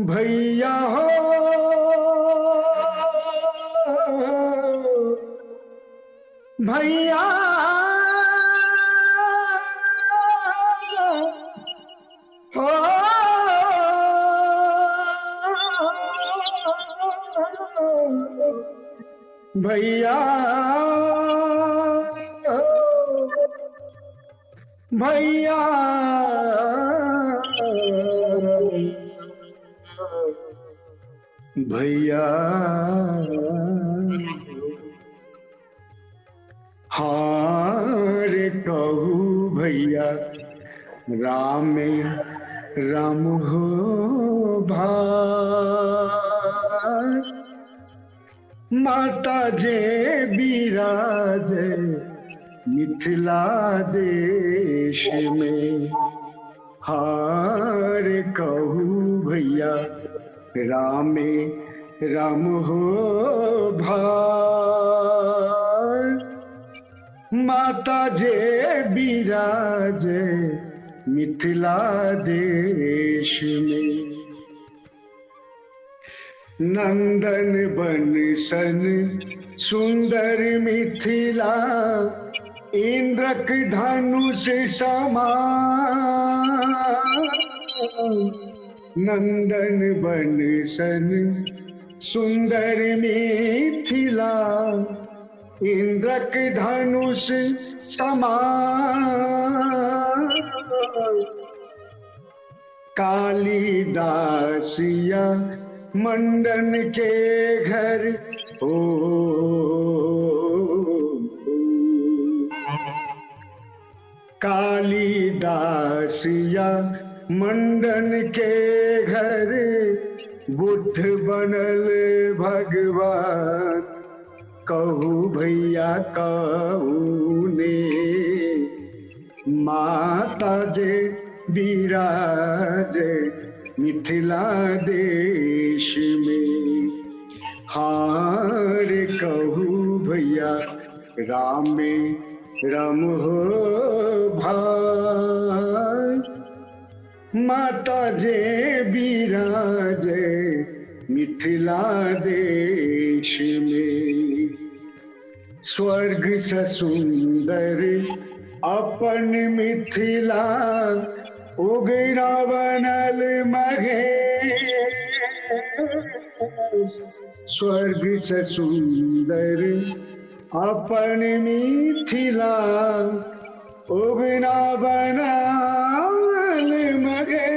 भैया हो भैया हो भैया भैया भैया हार कहू भैया राम राम हो भाई माता जे बिराज मिथिला देश में हार कहू भैया राम राम हो भाई माता जे बिराज मिथिला देश में नंदन बन सन सुंदर मिथिला इंद्रक धनुष समान नंदन बन सन सुंदर मिथिला इंद्रक धनुष समान कालिदासिया मंडन के घर हो कालिदासिया मंडन के घर बुद्ध बनल भगवान कहू भैया कहू ने माता जे बिराज मिथिला देश में हार कहू भैया राम राम हो भाई माता जे बिराज मिथिला देश में स्वर्ग से सुंदर अपन मिथिला उगना बनल महे स्वर्ग से सुंदर अपन मिथिला उगना बनल महे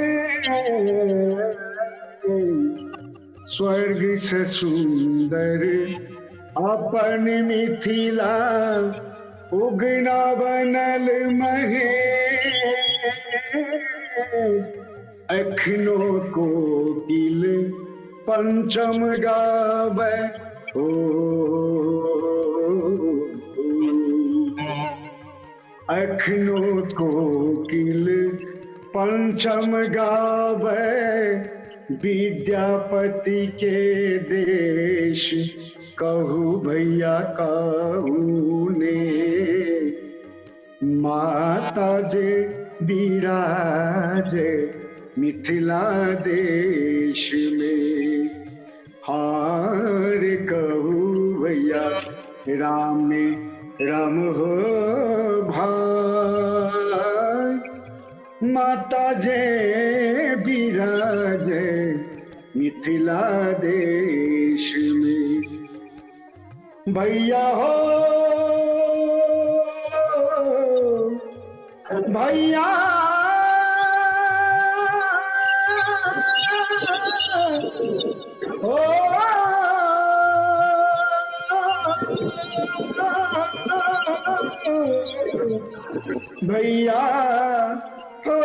स्वर्ग से सुंदर अपन मिथिला उगना बनल महे अखनो कोकिल पंचम गावे ओ अखनो कोकिल पंचम गावे विद्यापति के देश कहू भैया कहू ने माता जे बिराज मिथिला देश में हार कहू भैया राम राम हो भाई माता जे बिराज मिथिला देश में भैया हो भैया हो भैया हो